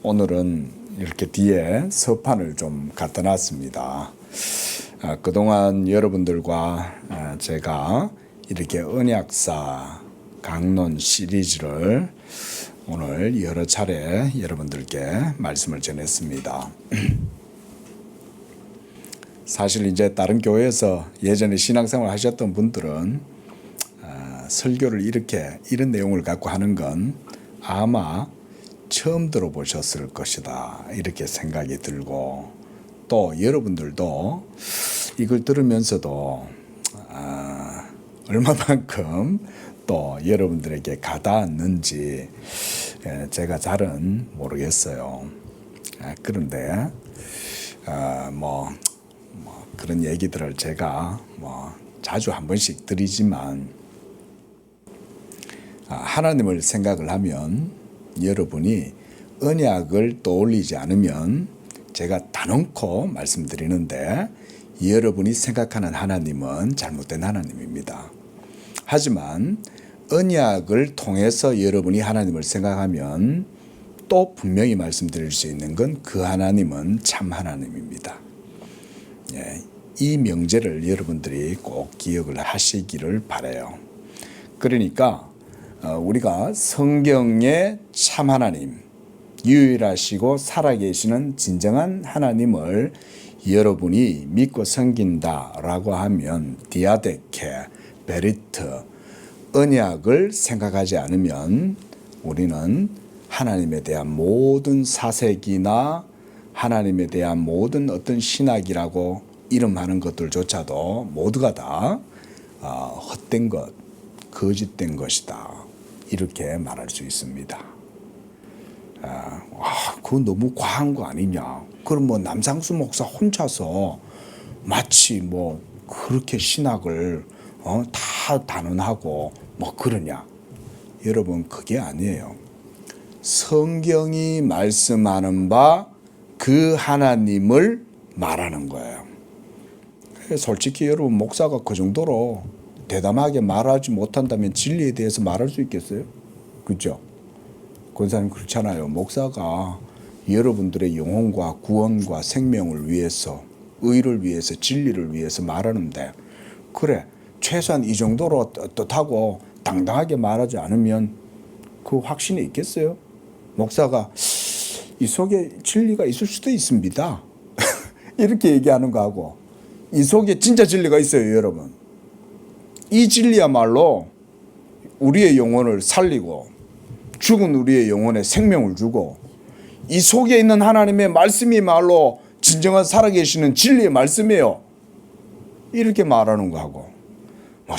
오늘은 이렇게 뒤에 서판을 좀 갖다 놨습니다. 그동안 여러분들과 제가 이렇게 언약사 강론 시리즈를 오늘 여러 차례 여러분들께 말씀을 전했습니다. 사실 이제 다른 교회에서 예전에 신앙생활 하셨던 분들은 설교를 이런 내용을 갖고 하는 건 아마 처음 들어보셨을 것이다 이렇게 생각이 들고, 또 여러분들도 이걸 들으면서도 얼마만큼 또 여러분들에게 가닿았는지 제가 잘은 모르겠어요. 그런데 그런 얘기들을 제가 자주 한 번씩 드리지만, 하나님을 생각을 하면 여러분이 언약을 떠올리지 않으면 제가 단언코 말씀드리는데 여러분이 생각하는 하나님은 잘못된 하나님입니다. 하지만 언약을 통해서 여러분이 하나님을 생각하면 또 분명히 말씀드릴 수 있는 건 그 하나님은 참 하나님입니다. 이 명제를 여러분들이 꼭 기억을 하시기를 바라요. 그러니까 우리가 성경의 참 하나님, 유일하시고 살아계시는 진정한 하나님을 여러분이 믿고 섬긴다라고 하면 디아데케, 베리트, 언약을 생각하지 않으면 우리는 하나님에 대한 모든 사색이나 하나님에 대한 모든 어떤 신학이라고 이름하는 것들조차도 모두가 다 헛된 것, 거짓된 것이다 이렇게 말할 수 있습니다. 그건 너무 과한 거 아니냐. 그럼 남상수 목사 혼자서 마치 그렇게 신학을 다 단언하고 그러냐. 여러분, 그게 아니에요. 성경이 말씀하는 바 그 하나님을 말하는 거예요. 솔직히 여러분, 목사가 그 정도로 대담하게 말하지 못한다면 진리에 대해서 말할 수 있겠어요? 그렇죠? 권사님 그렇잖아요. 목사가 여러분들의 영혼과 구원과 생명을 위해서, 의를 위해서, 진리를 위해서 말하는데, 그래 최소한 이 정도로 떳떳하고 당당하게 말하지 않으면 그 확신이 있겠어요? 목사가 이 속에 진리가 있을 수도 있습니다 이렇게 얘기하는 거하고, 이 속에 진짜 진리가 있어요. 여러분, 이 진리야말로 우리의 영혼을 살리고 죽은 우리의 영혼에 생명을 주고, 이 속에 있는 하나님의 말씀이말로 진정한 살아계시는 진리의 말씀이에요. 이렇게 말하는 거하고,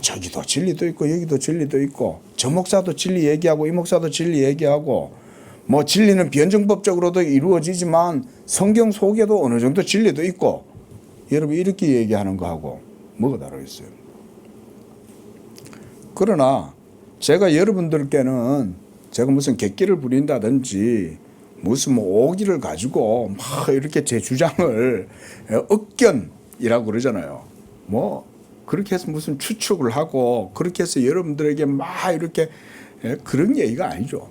저기도 진리도 있고 여기도 진리도 있고, 저 목사도 진리 얘기하고 이 목사도 진리 얘기하고, 진리는 변증법적으로도 이루어지지만 성경 속에도 어느 정도 진리도 있고, 여러분 이렇게 얘기하는 거하고 뭐가 다르겠어요? 그러나 제가 여러분들께는 제가 무슨 객기를 부린다든지 무슨 오기를 가지고 이렇게 제 주장을 억견이라고 그러잖아요. 그렇게 해서 무슨 추측을 하고 그렇게 해서 여러분들에게 이렇게 그런 얘기가 아니죠.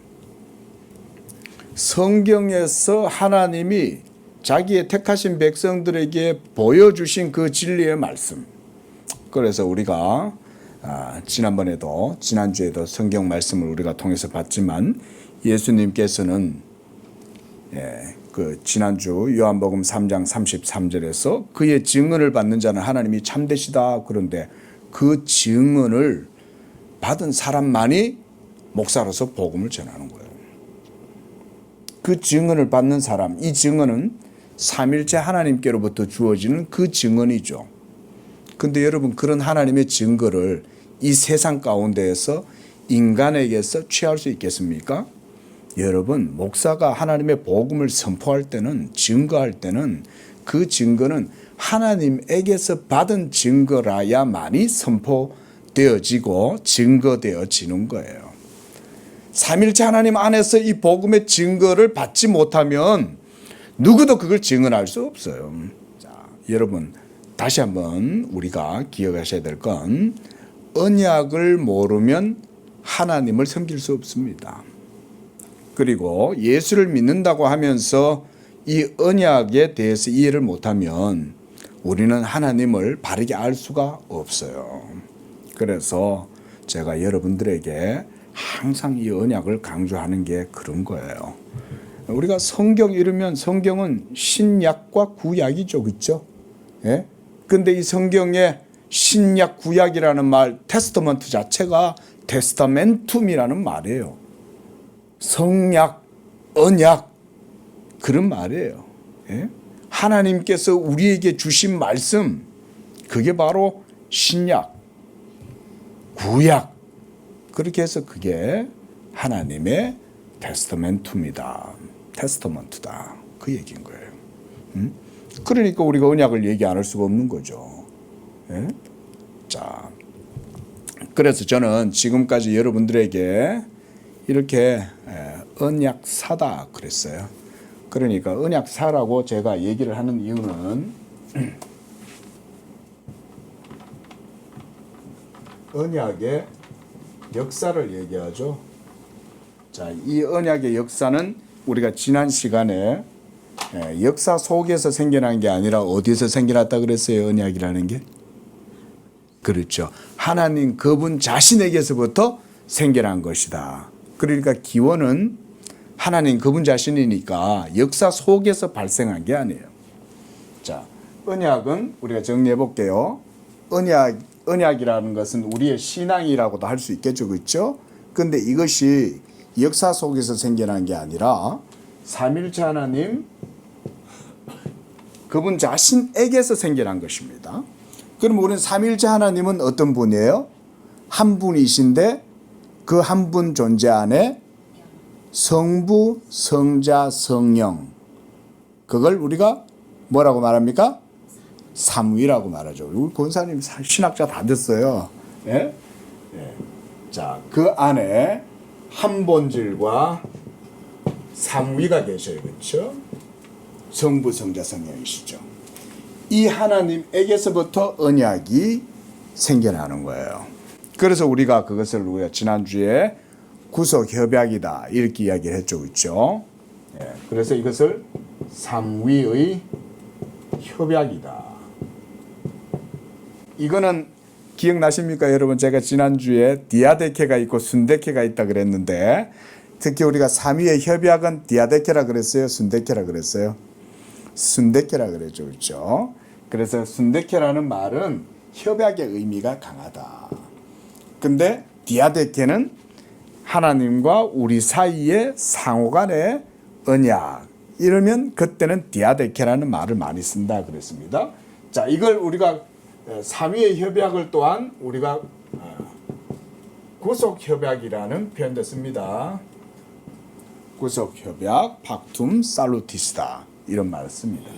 성경에서 하나님이 자기의 택하신 백성들에게 보여주신 그 진리의 말씀. 그래서 우리가 지난주에도 성경 말씀을 우리가 통해서 봤지만, 예수님께서는 그 지난주 요한복음 3장 33절에서 그의 증언을 받는 자는 하나님이 참되시다. 그런데 그 증언을 받은 사람만이 목사로서 복음을 전하는 거예요. 그 증언을 받는 사람, 이 증언은 삼일째 하나님께로부터 주어지는 그 증언이죠. 근데 여러분, 그런 하나님의 증거를 이 세상 가운데에서 인간에게서 취할 수 있겠습니까? 여러분, 목사가 하나님의 복음을 선포할 때는, 증거할 때는 그 증거는 하나님에게서 받은 증거라야만이 선포되어지고 증거되어지는 거예요. 삼일째 하나님 안에서 이 복음의 증거를 받지 못하면 누구도 그걸 증언할 수 없어요. 자, 여러분, 다시 한번 우리가 기억하셔야 될 건, 언약을 모르면 하나님을 섬길 수 없습니다. 그리고 예수를 믿는다고 하면서 이 언약에 대해서 이해를 못하면 우리는 하나님을 바르게 알 수가 없어요. 그래서 제가 여러분들에게 항상 이 언약을 강조하는 게 그런 거예요. 우리가 성경 이르면 성경은 신약과 구약이죠, 그렇죠? 예? 근데 이 성경에 신약 구약이라는 말, 테스터먼트 자체가 테스타멘툼이라는 말이에요. 성약, 언약 그런 말이에요. 예? 하나님께서 우리에게 주신 말씀, 그게 바로 신약, 구약, 그렇게 해서 그게 하나님의 테스타멘투입니다. 테스타먼트다. 그 얘기인 거예요. 그러니까 우리가 언약을 얘기 안 할 수가 없는 거죠. 예? 자, 그래서 저는 지금까지 여러분들에게 이렇게 언약사다 그랬어요. 그러니까 언약사라고 제가 얘기를 하는 이유는 언약의 역사를 얘기하죠. 자, 이 언약의 역사는 우리가 지난 시간에 역사 속에서 생겨난 게 아니라 어디에서 생겨났다 그랬어요? 언약이라는 게. 그렇죠. 하나님 그분 자신에게서부터 생겨난 것이다. 그러니까 기원은 하나님 그분 자신이니까 역사 속에서 발생한 게 아니에요. 자, 언약은 우리가 정리해 볼게요. 언약이라는 것은 우리의 신앙이라고도 할 수 있겠죠. 그렇죠? 근데 이것이 역사 속에서 생겨난 게 아니라 삼위일체 하나님 그분 자신에게서 생겨난 것입니다. 그럼 우리는 삼위일체 하나님은 어떤 분이에요? 한 분이신데 그 한 분 존재 안에 성부, 성자, 성령, 그걸 우리가 뭐라고 말합니까? 삼위라고 말하죠. 우리 권사님 신학자 다 됐어요. 예? 예. 자, 그 안에 한 본질과 삼위가 계셔요. 그렇죠? 성부, 성자, 성령이시죠. 이 하나님에게서부터 언약이 생겨나는 거예요. 그래서 우리가 지난주에 구속 협약이다 이렇게 이야기를 했죠. 그렇죠? 예. 그래서 이것을 삼위의 협약이다. 이거는 기억나십니까, 여러분? 제가 지난주에 디아데케가 있고 순데케가 있다 그랬는데 특히 우리가 삼위의 협약은 디아데케라 그랬어요, 순데케라 그랬어요? 순데케라 그랬죠. 그렇죠? 그래서 순데케라는 말은 협약의 의미가 강하다. 근데 디아데케는 하나님과 우리 사이의 상호간의 언약, 이러면 그때는 디아데케라는 말을 많이 쓴다 그랬습니다. 자, 이걸 우리가 삼위의 협약을 또한 우리가 구속협약이라는 표현도 씁니다. 구속협약, 팍툼, 살루티스다 이런 말을 씁니다.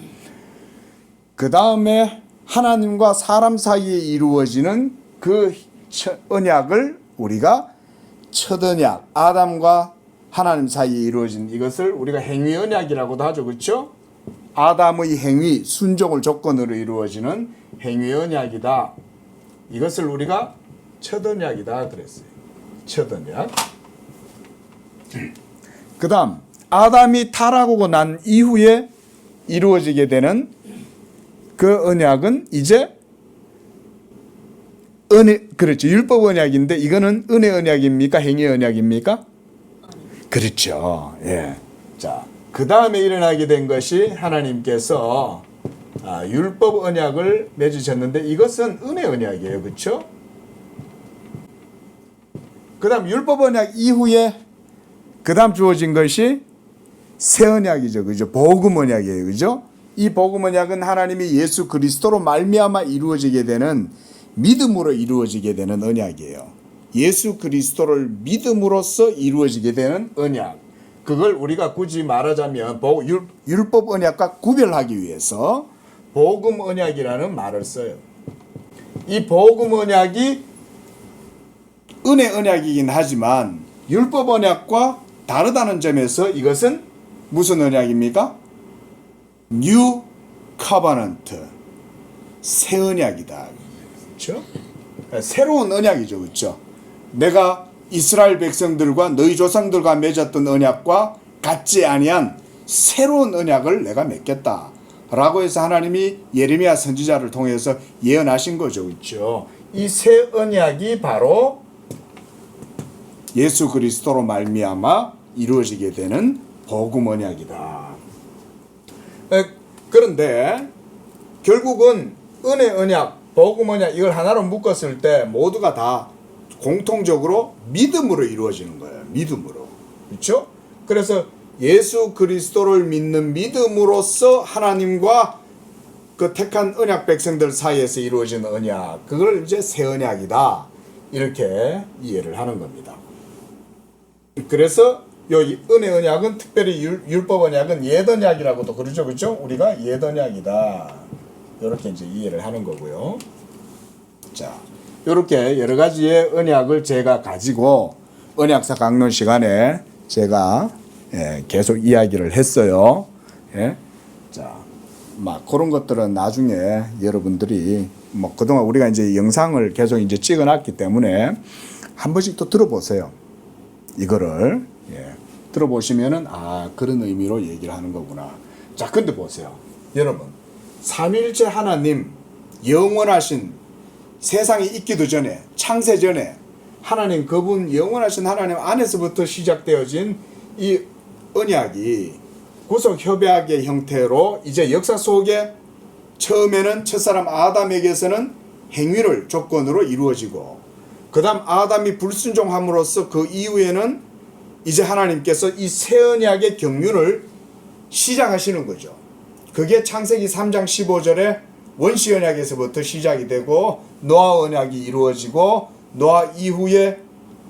그 다음에 하나님과 사람 사이에 이루어지는 그 언약을 우리가 첫 언약, 아담과 하나님 사이에 이루어진 이것을 우리가 행위 언약이라고도 하죠. 그렇죠? 아담의 행위, 순종을 조건으로 이루어지는 행위 언약이다. 이것을 우리가 첫 언약이다 그랬어요. 첫 언약. 그 다음 아담이 타락하고 난 이후에 이루어지게 되는 그 언약은 이제 그렇죠. 율법 언약인데 이거는 은혜 언약입니까? 행위 언약입니까? 그렇죠. 예. 자, 그 다음에 일어나게 된 것이 하나님께서 율법 언약을 맺으셨는데 이것은 은혜 언약이에요. 그렇죠? 그 다음 율법 언약 이후에 그 다음 주어진 것이 새 언약이죠. 그죠? 복음 언약이에요. 그죠? 이 복음 언약은 하나님이 예수 그리스도로 말미암아 이루어지게 되는, 믿음으로 이루어지게 되는 언약이에요. 예수 그리스도를 믿음으로써 이루어지게 되는 언약. 그걸 우리가 굳이 말하자면 율법 언약과 구별하기 위해서 복음 언약이라는 말을 써요. 이 복음 언약이 은혜 언약이긴 하지만 율법 언약과 다르다는 점에서 이것은 무슨 언약입니까? New Covenant, 새 언약이다. 그렇죠? 새로운 언약이죠. 그렇죠? 내가 이스라엘 백성들과 너희 조상들과 맺었던 언약과 같지 아니한 새로운 언약을 내가 맺겠다 라고 해서 하나님이 예레미야 선지자를 통해서 예언하신 거죠. 그렇죠? 이 새 언약이 바로 예수 그리스도로 말미암아 이루어지게 되는 복음 언약이다. 그런데 결국은 은혜 언약, 복음 언약 이걸 하나로 묶었을 때 모두가 다 공통적으로 믿음으로 이루어지는 거예요. 믿음으로. 그렇죠? 그래서 예수 그리스도를 믿는 믿음으로써 하나님과 그 택한 언약 백성들 사이에서 이루어진 언약, 그걸 이제 새 언약이다. 이렇게 이해를 하는 겁니다. 그래서 요 은혜 언약은 특별히 율법 언약은 옛 언약이라고도 그러죠. 그렇죠? 우리가 옛 언약이다. 이렇게 이제 이해를 하는 거고요. 자, 이렇게 여러 가지의 언약을 제가 가지고 언약사 강론 시간에 제가 계속 이야기를 했어요. 자, 막 그런 것들은 나중에 여러분들이 뭐 그동안 우리가 이제 영상을 계속 이제 찍어놨기 때문에 한 번씩 또 들어보세요. 이거를 들어보시면은 그런 의미로 얘기를 하는 거구나. 자, 근데 보세요, 여러분, 삼위일체 하나님 영원하신 세상이 있기도 전에 창세 전에 하나님 그분 영원하신 하나님 안에서부터 시작되어진 이 언약이 구속 협약의 형태로 이제 역사 속에 처음에는 첫사람 아담에게서는 행위를 조건으로 이루어지고 그 다음 아담이 불순종함으로써 그 이후에는 이제 하나님께서 이 새 언약의 경륜을 시작하시는 거죠. 그게 창세기 3장 15절에 원시 언약에서부터 시작이 되고 노아 언약이 이루어지고 노아 이후에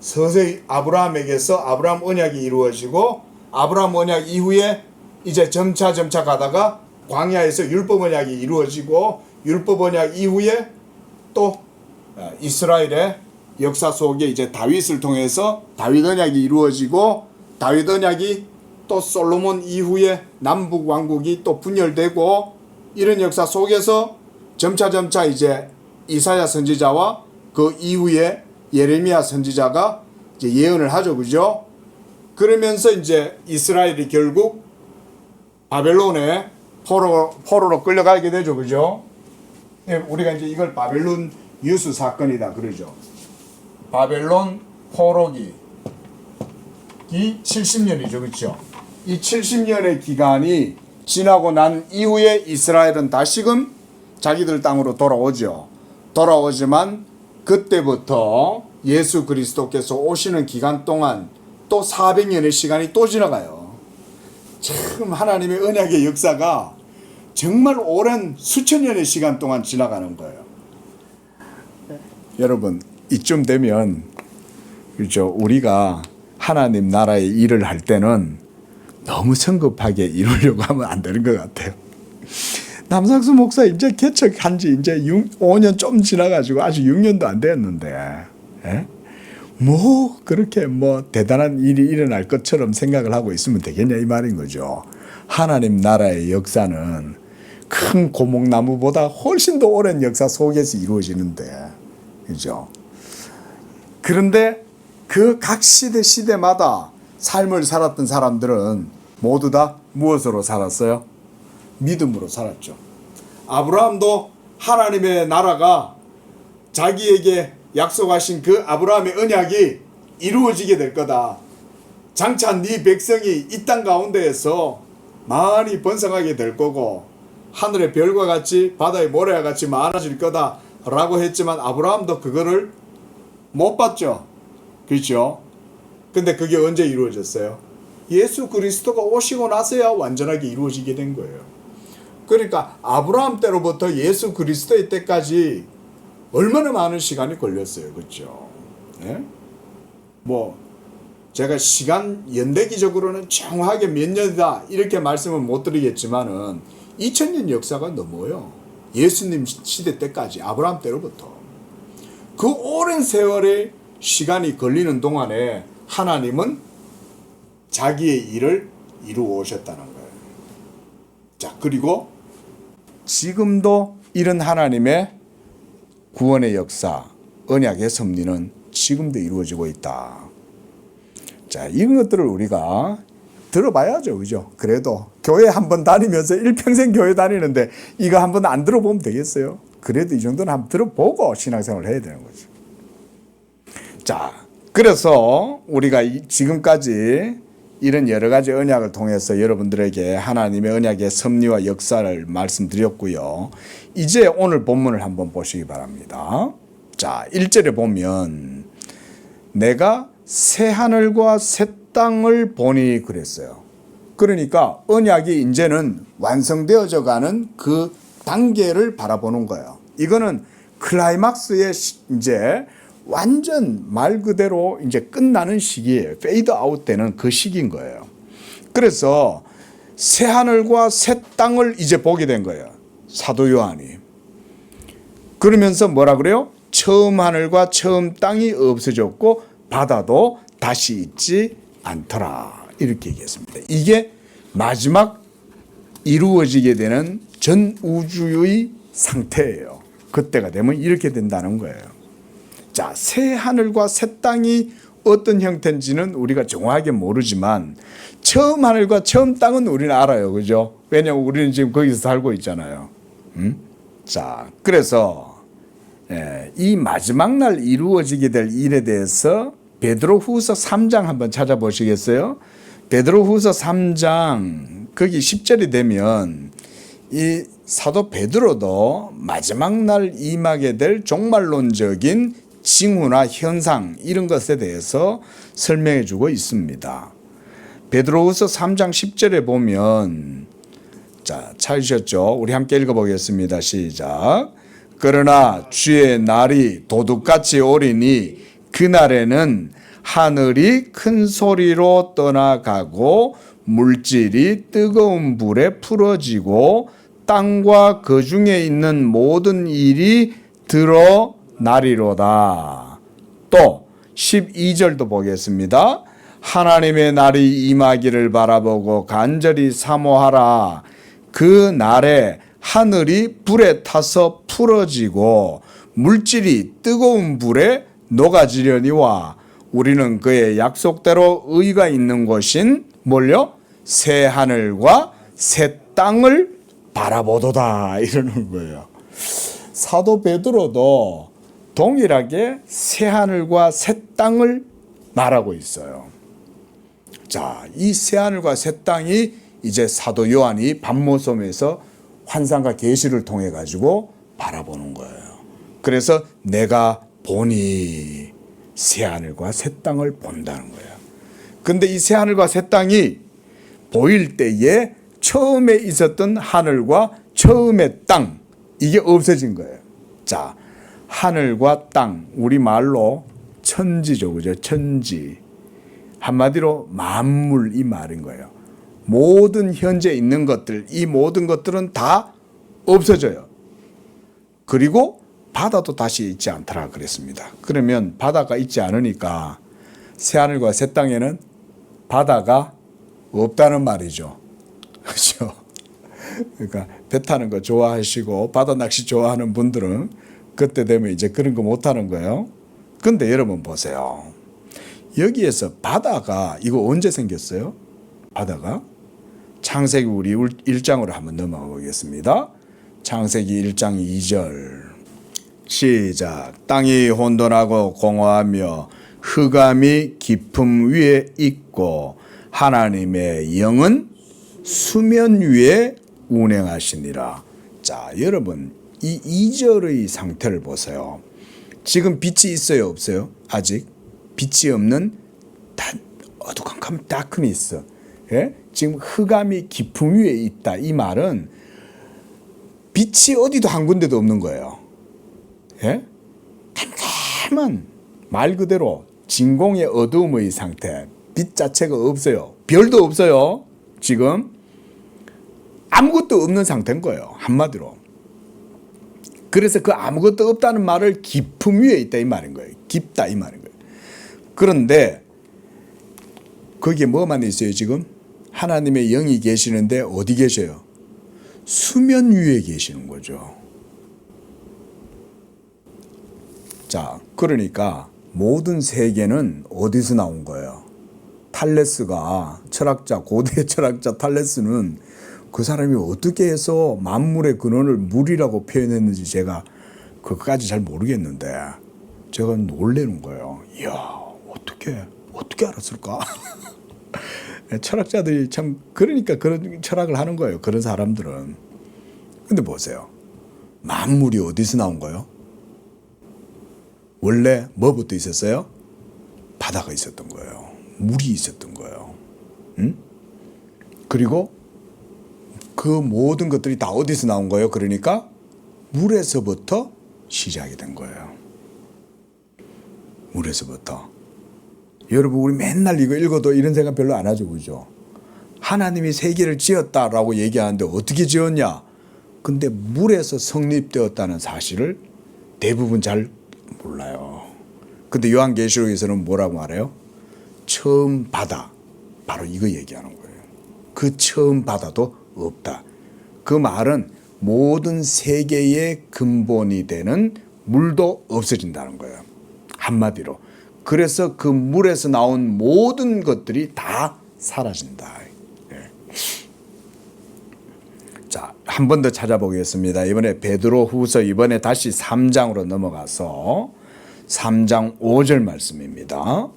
서서히 아브라함에게서 아브라함 언약이 이루어지고 아브라함 언약 이후에 이제 점차 가다가 광야에서 율법 언약이 이루어지고 율법 언약 이후에 또 이스라엘의 역사 속에 이제 다윗을 통해서 다윗 언약이 이루어지고 다윗 언약이 또 솔로몬 이후에 남북 왕국이 또 분열되고 이런 역사 속에서 점차 이제 이사야 선지자와 그 이후에 예레미야 선지자가 이제 예언을 하죠. 그죠? 그러면서 이제 이스라엘이 결국 바벨론에 포로로 끌려가게 되죠. 그죠? 우리가 이제 이걸 바벨론 유수 사건이다 그러죠. 바벨론 포로기 70년이죠. 그렇죠? 이 70년의 기간이 지나고 난 이후에 이스라엘은 다시금 자기들 땅으로 돌아오죠. 돌아오지만 그때부터 예수 그리스도께서 오시는 기간 동안 또 400년의 시간이 또 지나가요. 참 하나님의 언약의 역사가 정말 오랜 수천 년의 시간 동안 지나가는 거예요. 여러분, 이쯤 되면 그렇죠? 우리가 하나님 나라의 일을 할 때는 너무 성급하게 이루려고 하면 안 되는 것 같아요. 남상수 목사 이제 개척한 지 이제 5년 좀 지나가지고 아직 6년도 안 됐는데, 뭐 그렇게 뭐 대단한 일이 일어날 것처럼 생각을 하고 있으면 되겠냐 이 말인 거죠. 하나님 나라의 역사는 큰 고목나무보다 훨씬 더 오랜 역사 속에서 이루어지는데, 그죠? 그런데 그 각 시대마다 삶을 살았던 사람들은 모두 다 무엇으로 살았어요? 믿음으로 살았죠. 아브라함도 하나님의 나라가 자기에게 약속하신 그 아브라함의 언약이 이루어지게 될 거다. 장차 네 백성이 이 땅 가운데에서 많이 번성하게 될 거고 하늘의 별과 같이 바다의 모래와 같이 많아질 거다 라고 했지만 아브라함도 그거를 못 봤죠. 그렇죠? 근데 그게 언제 이루어졌어요? 예수 그리스도가 오시고 나서야 완전하게 이루어지게 된 거예요. 그러니까 아브라함 때로부터 예수 그리스도의 때까지 얼마나 많은 시간이 걸렸어요. 그렇죠? 네? 뭐 제가 시간 연대기적으로는 정확하게 몇 년이다 이렇게 말씀은 못 드리겠지만은 2000년 역사가 넘어요. 예수님 시대 때까지 아브라함 때로부터. 그 오랜 세월의 시간이 걸리는 동안에 하나님은 자기의 일을 이루어 오셨다는 거예요. 자, 그리고 지금도 이런 하나님의 구원의 역사, 언약의 섭리는 지금도 이루어지고 있다. 자, 이런 것들을 우리가 들어봐야죠. 그죠? 그래도 교회 한번 다니면서 일평생 교회 다니는데 이거 한번 안 들어보면 되겠어요? 그래도 이 정도는 한번 들어보고 신앙생활을 해야 되는 거죠. 자, 그래서 우리가 지금까지 이런 여러 가지 언약을 통해서 여러분들에게 하나님의 언약의 섭리와 역사를 말씀드렸고요. 이제 오늘 본문을 한번 보시기 바랍니다. 자, 1절에 보면 내가 새 하늘과 새 땅을 보니 그랬어요. 그러니까 언약이 이제는 완성되어져 가는 그 단계를 바라보는 거예요. 이거는 클라이막스의 이제 완전 말 그대로 이제 끝나는 시기예요. 페이드 아웃 되는 그 시기인 거예요. 그래서 새 하늘과 새 땅을 이제 보게 된 거예요. 사도 요한이. 그러면서 뭐라 그래요? 처음 하늘과 처음 땅이 없어졌고 바다도 다시 있지 않더라. 이렇게 얘기했습니다. 이게 마지막 이루어지게 되는 전 우주의 상태예요. 그때가 되면 이렇게 된다는 거예요. 자, 새 하늘과 새 땅이 어떤 형태인지는 우리가 정확하게 모르지만 처음 하늘과 처음 땅은 우리는 알아요. 그죠? 왜냐하면 우리는 지금 거기서 살고 있잖아요. 자, 그래서 이 마지막 날 이루어지게 될 일에 대해서 베드로후서 3장 한번 찾아보시겠어요? 베드로후서 3장 거기 10절이 되면 이 사도 베드로도 마지막 날 임하게 될 종말론적인 징후나 현상 이런 것에 대해서 설명해 주고 있습니다. 베드로후서 3장 10절에 보면 자, 찾으셨죠? 우리 함께 읽어보겠습니다. 시작. 그러나 주의 날이 도둑같이 오리니 그날에는 하늘이 큰 소리로 떠나가고 물질이 뜨거운 불에 풀어지고 땅과 그 중에 있는 모든 일이 드러나리로다. 또 12절도 보겠습니다. 하나님의 날이 임하기를 바라보고 간절히 사모하라. 그 날에 하늘이 불에 타서 풀어지고 물질이 뜨거운 불에 녹아지려니와 우리는 그의 약속대로 의가 있는 곳인 뭘요? 새 하늘과 새 땅을 바라보도다 이러는 거예요. 사도 베드로도 동일하게 새 하늘과 새 땅을 말하고 있어요. 자, 이 새 하늘과 새 땅이 이제 사도 요한이 밤모섬에서 환상과 계시를 통해 가지고 바라보는 거예요. 그래서 내가 보니 새 하늘과 새 땅을 본다는 거예요. 근데 이 새 하늘과 새 땅이 보일 때에 처음에 있었던 하늘과 처음의 땅 이게 없어진 거예요. 자, 하늘과 땅 우리말로 천지죠. 그죠? 천지. 한마디로 만물 이 말인 거예요. 모든 현재 있는 것들, 이 모든 것들은 다 없어져요. 그리고 바다도 다시 있지 않더라 그랬습니다. 그러면 바다가 있지 않으니까 새하늘과 새 땅에는 바다가 없다는 말이죠. 그렇죠? 그러니까 배 타는 거 좋아하시고 바다 낚시 좋아하는 분들은 그때 되면 이제 그런 거 못 하는 거예요. 근데 여러분 보세요. 여기에서 바다가 이거 언제 생겼어요? 바다가? 창세기 우리 1장으로 한번 넘어가 보겠습니다. 창세기 1장 2절 시작. 땅이 혼돈하고 공허하며 흑암이 깊음 위에 있고 하나님의 영은 수면 위에 운행하시니라. 자, 여러분 이 2절의 상태를 보세요. 지금 빛이 있어요 없어요? 아직 빛이 없는 어두컴컴 다크니스. 예? 지금 흑암이 깊음 위에 있다. 이 말은 빛이 어디도 한 군데도 없는 거예요. 예? 캄캄한 말 그대로 진공의 어두움의 상태. 빛 자체가 없어요. 별도 없어요. 지금 아무것도 없는 상태인 거예요. 한마디로. 그래서 그 아무것도 없다는 말을 깊음 위에 있다 이 말인 거예요. 깊다 이 말인 거예요. 그런데 거기에 뭐만 있어요 지금? 하나님의 영이 계시는데 어디 계셔요? 수면 위에 계시는 거죠. 자, 그러니까 모든 세계는 어디서 나온 거예요? 탈레스가 철학자, 고대 철학자 탈레스는 그 사람이 어떻게 해서 만물의 근원을 물이라고 표현했는지 제가 그것까지 잘 모르겠는데 제가 놀래는 거예요. 이야, 어떻게 알았을까? 철학자들이 참 그러니까 그런 철학을 하는 거예요. 그런 사람들은. 근데 보세요. 만물이 어디서 나온 거예요? 원래 뭐부터 있었어요? 바다가 있었던 거예요. 물이 있었던 거예요. 응? 그리고 그 모든 것들이 다 어디서 나온 거예요? 그러니까 물에서부터 시작이 된 거예요. 물에서부터. 여러분 우리 맨날 이거 읽어도 이런 생각 별로 안 하죠. 그죠? 하나님이 세계를 지었다라고 얘기하는데 어떻게 지었냐? 근데 물에서 성립되었다는 사실을 대부분 잘 몰라요. 근데 요한계시록에서는 뭐라고 말해요? 처음 바다. 바로 이거 얘기하는 거예요. 그 처음 바다도 없다. 그 말은 모든 세계의 근본이 되는 물도 없어진다는 거예요. 한마디로. 그래서 그 물에서 나온 모든 것들이 다 사라진다. 네. 자, 한 번 더 찾아보겠습니다. 이번에 베드로후서 이번에 다시 3장으로 넘어가서 3장 5절 말씀입니다.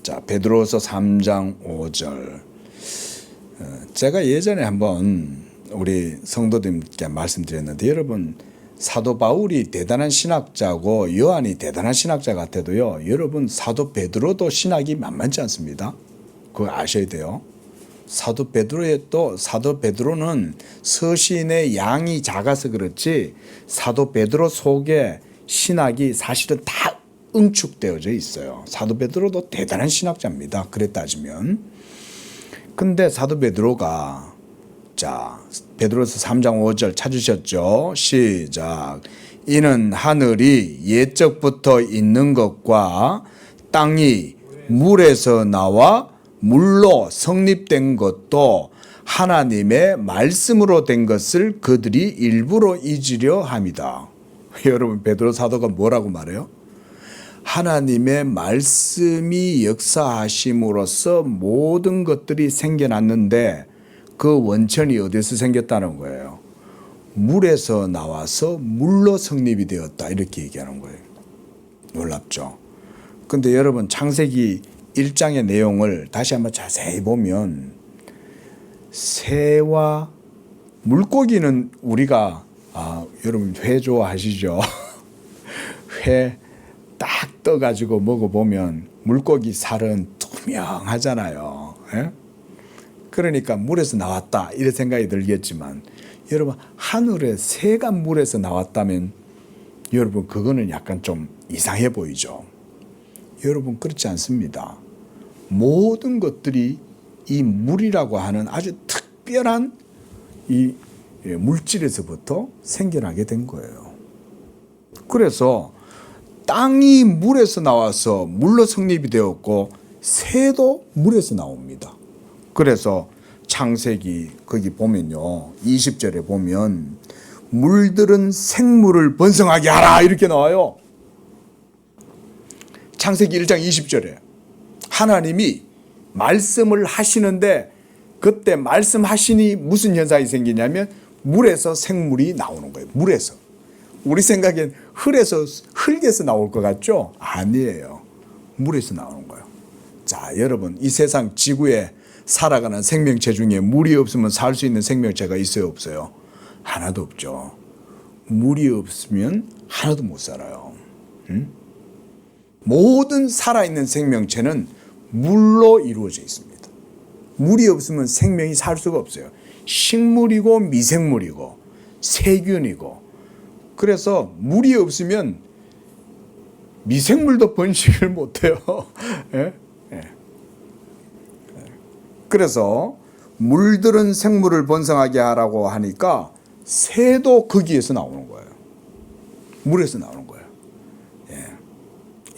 자, 베드로후서 3장 5절. 제가 예전에 한번 우리 성도님께 말씀드렸는데 여러분 사도 바울이 대단한 신학자고 요한이 대단한 신학자 같아도요. 여러분 사도 베드로도 신학이 만만치 않습니다. 그거 아셔야 돼요. 사도 베드로는 서신의 양이 작아서 그렇지 사도 베드로 속에 신학이 사실은 다 응축되어져 있어요. 사도 베드로도 대단한 신학자입니다. 그래 따지면. 근데 사도 베드로가 자, 베드로서 3장 5절 찾으셨죠? 시작. 이는 하늘이 옛적부터 있는 것과 땅이 물에서 나와 물로 성립된 것도 하나님의 말씀으로 된 것을 그들이 일부러 잊으려 함이다. 여러분 베드로 사도가 뭐라고 말해요? 하나님의 말씀이 역사하심으로써 모든 것들이 생겨났는데 그 원천이 어디서 생겼다는 거예요? 물에서 나와서 물로 성립이 되었다. 이렇게 얘기하는 거예요. 놀랍죠? 근데 여러분 창세기 1장의 내용을 다시 한번 자세히 보면 새와 물고기는 우리가 여러분 회 좋아하시죠? 회 딱 떠가지고 먹어보면 물고기 살은 투명하잖아요. 예? 그러니까 물에서 나왔다 이런 생각이 들겠지만 여러분 하늘에 새가 물에서 나왔다면 여러분 그거는 약간 좀 이상해 보이죠. 여러분 그렇지 않습니다. 모든 것들이 이 물이라고 하는 아주 특별한 이 물질에서부터 생겨나게 된 거예요. 그래서 땅이 물에서 나와서 물로 성립이 되었고 새도 물에서 나옵니다. 그래서 창세기 거기 보면요 20절에 보면 물들은 생물을 번성하게 하라 이렇게 나와요. 창세기 1장 20절에 하나님이 말씀을 하시는데 그때 말씀하시니 무슨 현상이 생기냐면 물에서 생물이 나오는 거예요. 물에서. 우리 생각엔 흙에서 나올 것 같죠? 아니에요. 물에서 나오는 거예요. 자, 여러분 이 세상 지구에 살아가는 생명체 중에 물이 없으면 살 수 있는 생명체가 있어요, 없어요? 하나도 없죠. 물이 없으면 하나도 못 살아요. 응? 모든 살아있는 생명체는 물로 이루어져 있습니다. 물이 없으면 생명이 살 수가 없어요. 식물이고 미생물이고 세균이고. 그래서 물이 없으면 미생물도 번식을 못해요. 예? 예. 그래서 물들은 생물을 번성하게 하라고 하니까 새도 거기에서 나오는 거예요. 물에서 나오는 거예요. 예.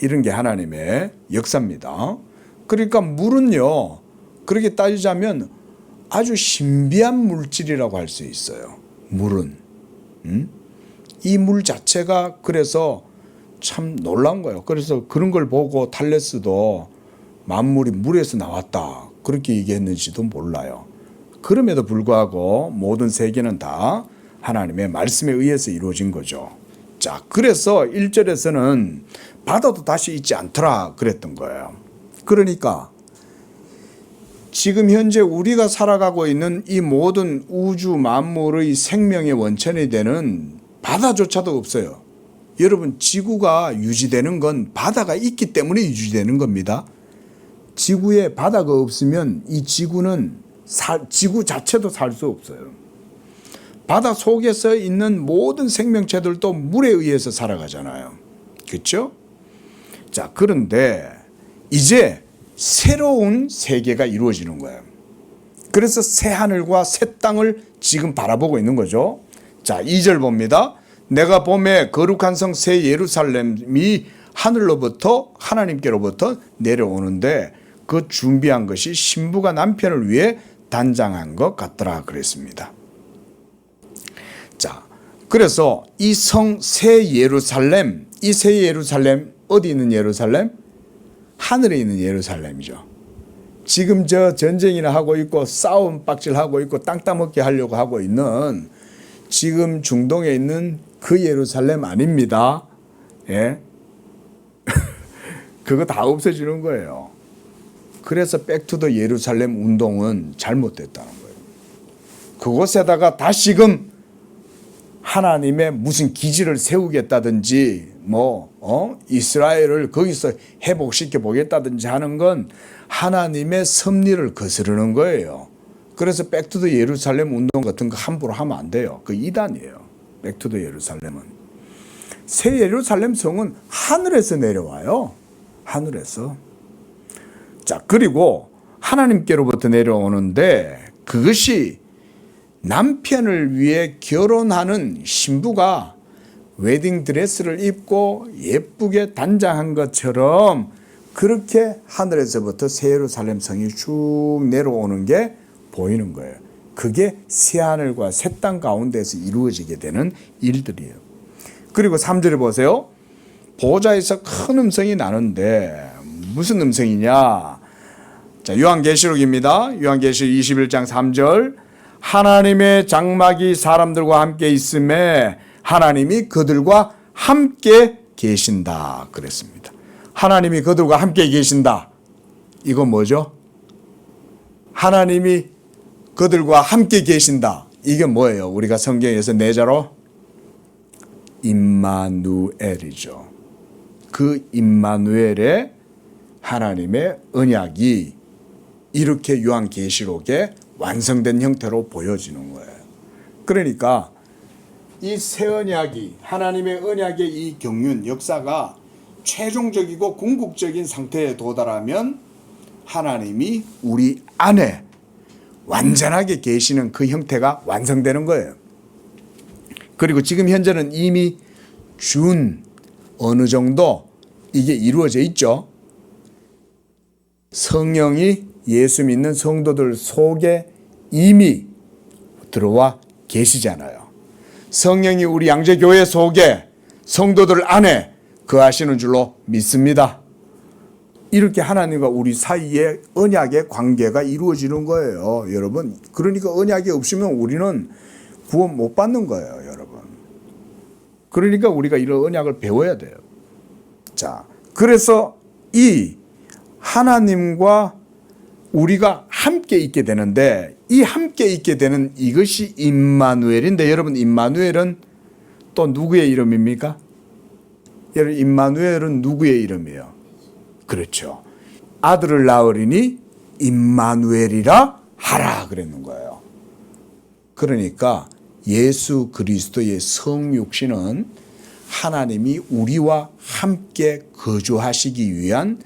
이런 게 하나님의 역사입니다. 그러니까 물은요, 그렇게 따지자면 아주 신비한 물질이라고 할 수 있어요. 물은. 이 물 자체가 그래서 참 놀라운 거예요. 그래서 그런 걸 보고 탈레스도 만물이 물에서 나왔다 그렇게 얘기했는지도 몰라요. 그럼에도 불구하고 모든 세계는 다 하나님의 말씀에 의해서 이루어진 거죠. 자, 그래서 1절에서는 바다도 다시 있지 않더라 그랬던 거예요. 그러니까 지금 현재 우리가 살아가고 있는 이 모든 우주 만물의 생명의 원천이 되는 바다조차도 없어요. 여러분, 지구가 유지되는 건 바다가 있기 때문에 유지되는 겁니다. 지구에 바다가 없으면 이 지구는 지구 자체도 살 수 없어요. 바다 속에서 있는 모든 생명체들도 물에 의해서 살아가잖아요. 그렇죠? 자, 그런데 이제 새로운 세계가 이루어지는 거예요. 그래서 새 하늘과 새 땅을 지금 바라보고 있는 거죠. 자, 2절 봅니다. 내가 봄에 거룩한 성 새 예루살렘이 하늘로부터 하나님께로부터 내려오는데 그 준비한 것이 신부가 남편을 위해 단장한 것 같더라 그랬습니다. 자, 그래서 이 성 새 예루살렘, 이 새 예루살렘 어디 있는 예루살렘? 하늘에 있는 예루살렘이죠. 지금 저 전쟁이나 하고 있고 싸움 빡질하고 있고 땅 따먹게 하려고 하고 있는 지금 중동에 있는 그 예루살렘 아닙니다. 예? 그거 다 없어지는 거예요. 그래서 백투더 예루살렘 운동은 잘못됐다는 거예요. 그곳에다가 다시금 하나님의 무슨 기지를 세우겠다든지 이스라엘을 거기서 회복시켜 보겠다든지 하는 건 하나님의 섭리를 거스르는 거예요. 그래서 백투더 예루살렘 운동 같은 거 함부로 하면 안 돼요. 그 이단이에요. 백투더 예루살렘은. 새 예루살렘 성은 하늘에서 내려와요. 하늘에서. 자, 그리고 하나님께로부터 내려오는데 그것이 남편을 위해 결혼하는 신부가 웨딩 드레스를 입고 예쁘게 단장한 것처럼 그렇게 하늘에서부터 새 예루살렘 성이 쭉 내려오는 게 보이는 거예요. 그게 새 하늘과 새 땅 가운데서 이루어지게 되는 일들이에요. 그리고 3절에 보세요. 보좌에서 큰 음성이 나는데 무슨 음성이냐? 자, 요한계시록입니다. 요한계시록 21장 3절. 하나님의 장막이 사람들과 함께 있음에 하나님이 그들과 함께 계신다 그랬습니다. 하나님이 그들과 함께 계신다. 이건 뭐죠? 하나님이 그들과 함께 계신다. 이게 뭐예요? 우리가 성경에서 내자로 임마누엘이죠. 그 임마누엘의 하나님의 언약이 이렇게 요한계시록에 완성된 형태로 보여지는 거예요. 그러니까 이 새 언약이 하나님의 언약의 이 경륜 역사가 최종적이고 궁극적인 상태에 도달하면 하나님이 우리 안에 완전하게 계시는 그 형태가 완성되는 거예요. 그리고 지금 현재는 이미 어느 정도 이게 이루어져 있죠. 성령이 예수 믿는 성도들 속에 이미 들어와 계시잖아요. 성령이 우리 양재교회 속에 성도들 안에 거하시는 줄로 믿습니다. 이렇게 하나님과 우리 사이에 언약의 관계가 이루어지는 거예요, 여러분. 그러니까 언약이 없으면 우리는 구원 못 받는 거예요, 여러분. 그러니까 우리가 이런 언약을 배워야 돼요. 자, 그래서 이 하나님과 우리가 함께 있게 되는데 이 함께 있게 되는 이것이 임마누엘인데 여러분, 임마누엘은 또 누구의 이름입니까? 여러분, 임마누엘은 누구의 이름이에요? 그렇죠. 아들을 낳으리니 임마누엘이라 하라 그랬는 거예요. 그러니까 예수 그리스도의 성육신은 하나님이 우리와 함께 거주하시기 위한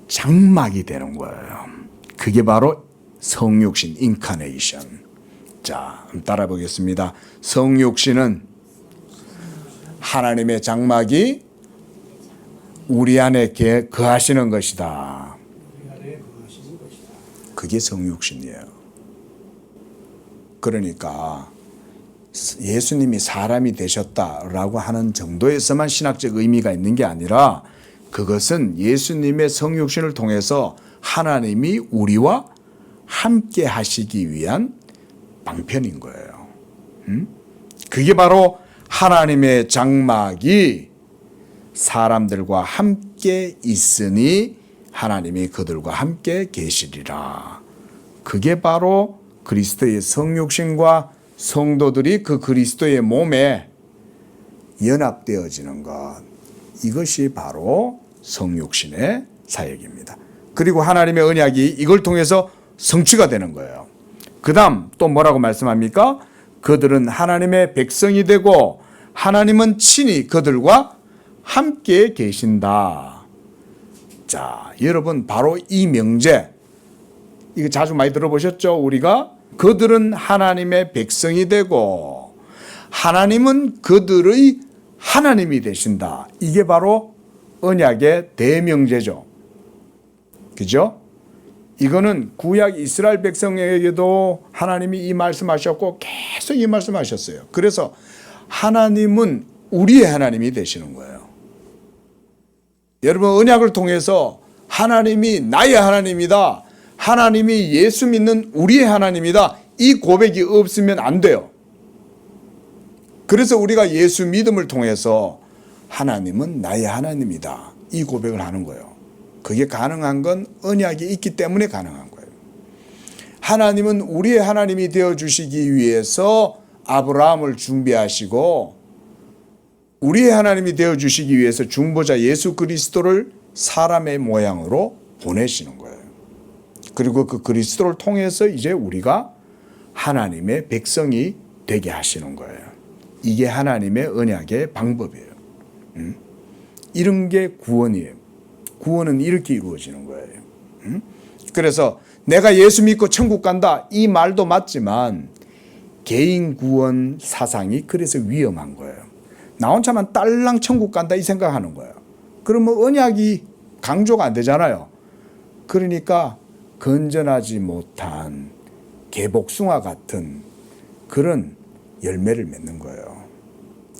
장막이 되는 거예요. 그게 바로 성육신, 인카네이션. 자, 따라 보겠습니다. 성육신은 하나님의 장막이 우리 안에 거하시는 것이다. 그게 성육신이에요. 그러니까 예수님이 사람이 되셨다라고 하는 정도에서만 신학적 의미가 있는 게 아니라 그것은 예수님의 성육신을 통해서 하나님이 우리와 함께 하시기 위한 방편인 거예요. 그게 바로 하나님의 장막이 사람들과 함께 있으니 하나님이 그들과 함께 계시리라. 그게 바로 그리스도의 성육신과 성도들이 그 그리스도의 몸에 연합되어지는 것. 이것이 바로 성육신의 사역입니다. 그리고 하나님의 언약이 이걸 통해서 성취가 되는 거예요. 그 다음 또 뭐라고 말씀합니까? 그들은 하나님의 백성이 되고 하나님은 친히 그들과 함께 계신다. 자, 여러분 바로 이 명제 이거 자주 많이 들어보셨죠? 우리가 그들은 하나님의 백성이 되고 하나님은 그들의 하나님이 되신다. 이게 바로 언약의 대명제죠. 그죠? 이거는 구약 이스라엘 백성에게도 하나님이 이 말씀하셨고 계속 이 말씀하셨어요. 그래서 하나님은 우리의 하나님이 되시는 거예요. 여러분 언약을 통해서 하나님이 나의 하나님이다. 하나님이 예수 믿는 우리의 하나님이다. 이 고백이 없으면 안 돼요. 그래서 우리가 예수 믿음을 통해서 하나님은 나의 하나님이다. 이 고백을 하는 거예요. 그게 가능한 건 언약이 있기 때문에 가능한 거예요. 하나님은 우리의 하나님이 되어주시기 위해서 아브라함을 준비하시고 우리의 하나님이 되어주시기 위해서 중보자 예수 그리스도를 사람의 모양으로 보내시는 거예요. 그리고 그 그리스도를 통해서 이제 우리가 하나님의 백성이 되게 하시는 거예요. 이게 하나님의 언약의 방법이에요. 이런 게 구원이에요. 구원은 이렇게 이루어지는 거예요. 그래서 내가 예수 믿고 천국 간다 이 말도 맞지만 개인 구원 사상이 그래서 위험한 거예요. 나 혼자만 딸랑 천국 간다 이 생각하는 거예요. 그러면 언약이 강조가 안 되잖아요. 그러니까 건전하지 못한 개복숭아 같은 그런 열매를 맺는 거예요.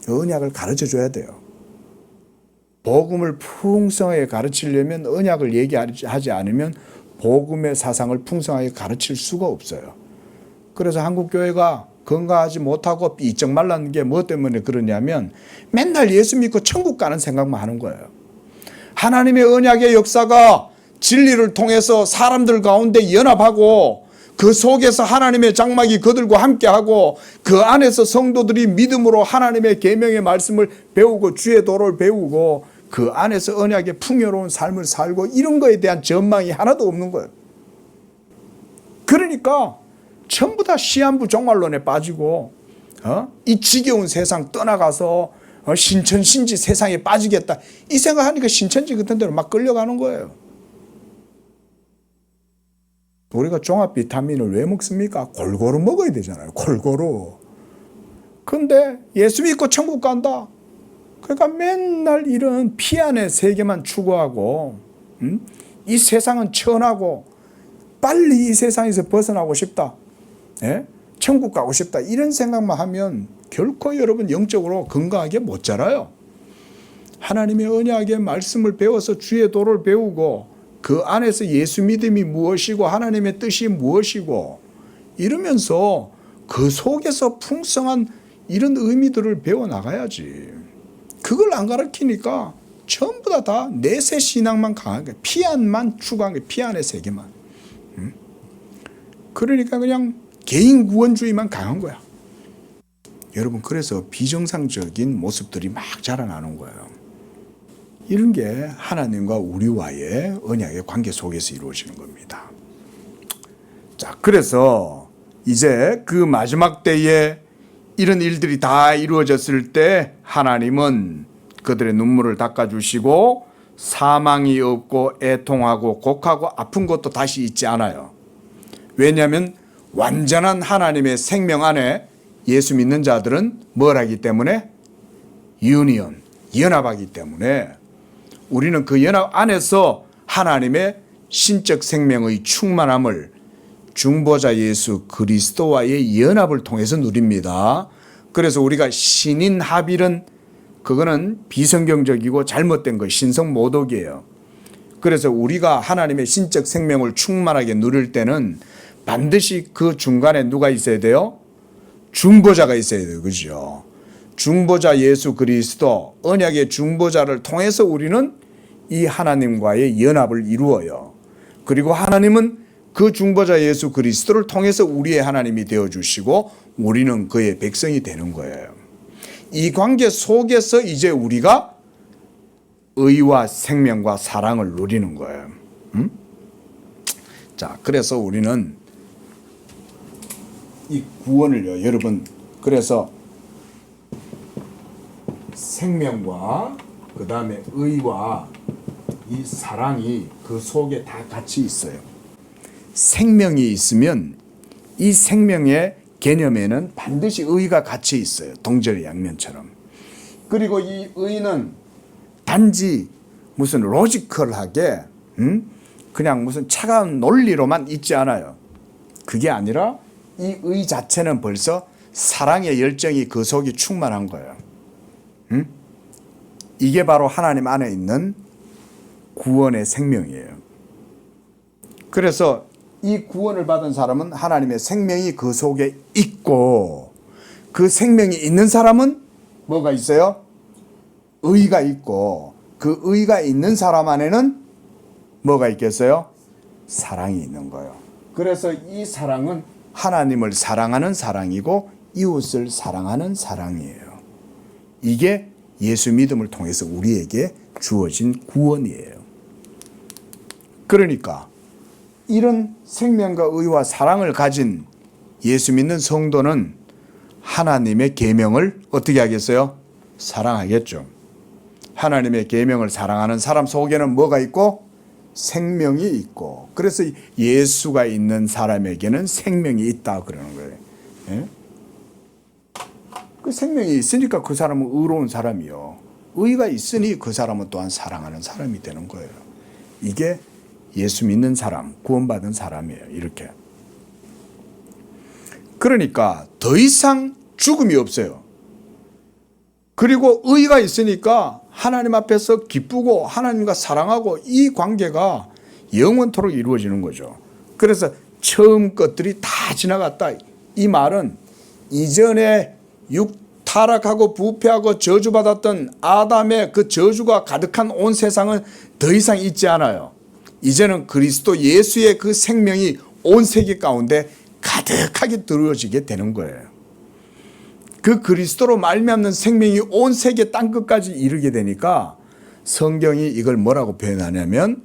언약을 가르쳐 줘야 돼요. 복음을 풍성하게 가르치려면 언약을 얘기하지 않으면 복음의 사상을 풍성하게 가르칠 수가 없어요. 그래서 한국교회가 건강하지 못하고 삐쩍 말라는 게 뭐 때문에 그러냐면 맨날 예수 믿고 천국 가는 생각만 하는 거예요. 하나님의 언약의 역사가 진리를 통해서 사람들 가운데 연합하고 그 속에서 하나님의 장막이 그들과 함께하고 그 안에서 성도들이 믿음으로 하나님의 계명의 말씀을 배우고 주의 도를 배우고 그 안에서 언약의 풍요로운 삶을 살고 이런 거에 대한 전망이 하나도 없는 거예요. 그러니까 전부 다 시한부 종말론에 빠지고 이 지겨운 세상 떠나가서 신천신지 세상에 빠지겠다 이 생각하니까 신천지 같은 데로 막 끌려가는 거예요. 우리가 종합 비타민을 왜 먹습니까? 골고루 먹어야 되잖아요. 골고루. 근데 예수 믿고 천국 간다. 그러니까 맨날 이런 피안의 세계만 추구하고 이 세상은 천하고 빨리 이 세상에서 벗어나고 싶다. 예? 천국 가고 싶다. 이런 생각만 하면 결코 여러분 영적으로 건강하게 못 자라요. 하나님의 언약의 말씀을 배워서 주의 도를 배우고 그 안에서 예수 믿음이 무엇이고 하나님의 뜻이 무엇이고 이러면서 그 속에서 풍성한 이런 의미들을 배워나가야지. 그걸 안 가르치니까 전부 다 내세 신앙만 강한 거예요. 피안만 추구한 거예요. 피안의 세계만. 그러니까 그냥 개인 구원주의만 강한 거야. 여러분 그래서 비정상적인 모습들이 막 자라나는 거예요. 이런 게 하나님과 우리와의 언약의 관계 속에서 이루어지는 겁니다. 자, 그래서 이제 그 마지막 때에 이런 일들이 다 이루어졌을 때 하나님은 그들의 눈물을 닦아주시고 사망이 없고 애통하고 곡하고 아픈 것도 다시 있지 않아요. 왜냐하면 완전한 하나님의 생명 안에 예수 믿는 자들은 뭘 하기 때문에? 유니언, 연합하기 때문에 우리는 그 연합 안에서 하나님의 신적 생명의 충만함을 중보자 예수 그리스도와의 연합을 통해서 누립니다. 그래서 우리가 신인 합일은 그거는 비성경적이고 잘못된 거, 신성 모독이에요. 그래서 우리가 하나님의 신적 생명을 충만하게 누릴 때는 반드시 그 중간에 누가 있어야 돼요? 중보자가 있어야 돼요. 그죠? 중보자 예수 그리스도, 언약의 중보자를 통해서 우리는 이 하나님과의 연합을 이루어요. 그리고 하나님은 그 중보자 예수 그리스도를 통해서 우리의 하나님이 되어주시고 우리는 그의 백성이 되는 거예요. 이 관계 속에서 이제 우리가 의와 생명과 사랑을 누리는 거예요. 자, 그래서 우리는 이 구원을요, 여러분, 그래서 생명과 그 다음에 의와 이 사랑이 그 속에 다 같이 있어요. 생명이 있으면 이 생명의 개념에는 반드시 의가 같이 있어요. 동절의 양면처럼. 그리고 이 의는 단지 무슨 로지컬하게 그냥 무슨 차가운 논리로만 있지 않아요. 그게 아니라 이 의 자체는 벌써 사랑의 열정이 그 속에 충만한 거예요. 이게 바로 하나님 안에 있는 구원의 생명이에요. 그래서 이 구원을 받은 사람은 하나님의 생명이 그 속에 있고, 그 생명이 있는 사람은 뭐가 있어요? 의가 있고, 그 의가 있는 사람 안에는 뭐가 있겠어요? 사랑이 있는 거예요. 그래서 이 사랑은 하나님을 사랑하는 사랑이고 이웃을 사랑하는 사랑이에요. 이게 예수 믿음을 통해서 우리에게 주어진 구원이에요. 그러니까 이런 생명과 의와 사랑을 가진 예수 믿는 성도는 하나님의 계명을 어떻게 하겠어요? 사랑하겠죠. 하나님의 계명을 사랑하는 사람 속에는 뭐가 있고? 생명이 있고, 그래서 예수가 있는 사람에게는 생명이 있다 그러는 거예요. 예? 그 생명이 있으니까 그 사람은 의로운 사람이요. 의가 있으니 그 사람은 또한 사랑하는 사람이 되는 거예요. 이게 예수 믿는 사람, 구원받은 사람이에요. 이렇게. 그러니까 더 이상 죽음이 없어요. 그리고 의가 있으니까 하나님 앞에서 기쁘고 하나님과 사랑하고 이 관계가 영원토록 이루어지는 거죠. 그래서 처음 것들이 다 지나갔다. 이 말은 이전에 타락하고 부패하고 저주받았던 아담의 그 저주가 가득한 온 세상은 더 이상 있지 않아요. 이제는 그리스도 예수의 그 생명이 온 세계 가운데 가득하게 들어지게 되는 거예요. 그 그리스도로 말미암는 생명이 온 세계 땅끝까지 이르게 되니까 성경이 이걸 뭐라고 표현하냐면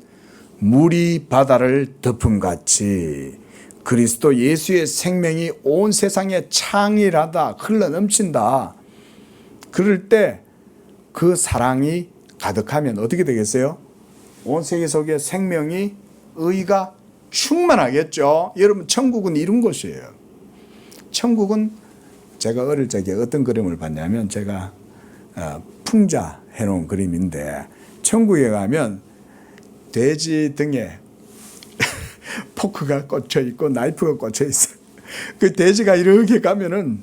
물이 바다를 덮음같이 그리스도 예수의 생명이 온 세상에 창일하다, 흘러넘친다. 그럴 때 그 사랑이 가득하면 어떻게 되겠어요? 온 세계 속에 생명이, 의가 충만하겠죠. 여러분, 천국은 이런 곳이에요. 천국은 제가 어릴 적에 어떤 그림을 봤냐면, 제가 풍자 해놓은 그림인데, 천국에 가면 돼지 등에 포크가 꽂혀 있고 나이프가 꽂혀 있어요. 그 돼지가 이렇게 가면은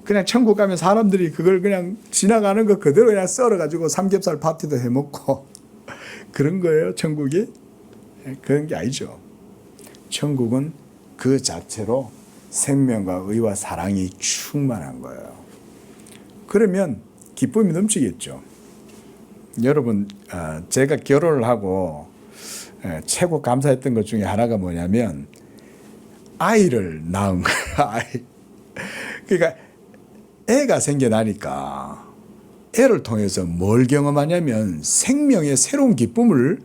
그냥 천국 가면 사람들이 그걸 그냥 지나가는 거 그대로 그냥 썰어가지고 삼겹살 파티도 해 먹고 그런 거예요, 천국이. 그런 게 아니죠. 천국은 그 자체로 생명과 의와 사랑이 충만한 거예요. 그러면 기쁨이 넘치겠죠. 여러분, 제가 결혼을 하고 최고 감사했던 것 중에 하나가 뭐냐면 아이를 낳은 거예요. 아이. 그러니까 애가 생겨나니까 애를 통해서 뭘 경험하냐면 생명의 새로운 기쁨을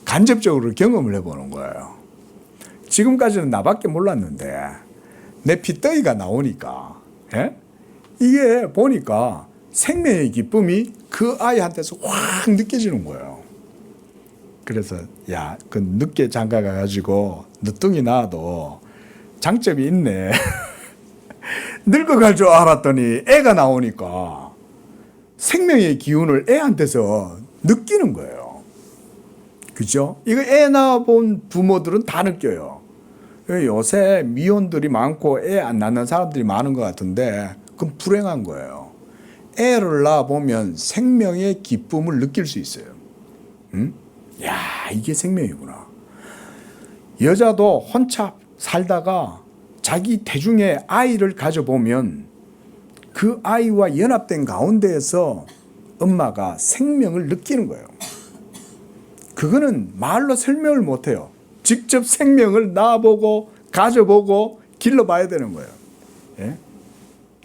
간접적으로 경험을 해보는 거예요. 지금까지는 나밖에 몰랐는데 내 핏덩이가 나오니까 이게 보니까 생명의 기쁨이 그 아이한테서 확 느껴지는 거예요. 그래서 야, 그 늦게 장가 가가지고 늦둥이 낳아도 장점이 있네. 늙어갈 줄 알았더니 애가 나오니까 생명의 기운을 애한테서 느끼는 거예요. 그죠? 이거 애 낳아본 부모들은 다 느껴요. 요새 미혼들이 많고 애 안 낳는 사람들이 많은 것 같은데 그럼 불행한 거예요. 애를 낳아보면 생명의 기쁨을 느낄 수 있어요. 야, 이게 생명이구나. 여자도 혼자 살다가 자기 태중에 아이를 가져보면 그 아이와 연합된 가운데에서 엄마가 생명을 느끼는 거예요. 그거는 말로 설명을 못해요. 직접 생명을 낳아보고 가져보고 길러봐야 되는 거예요. 예?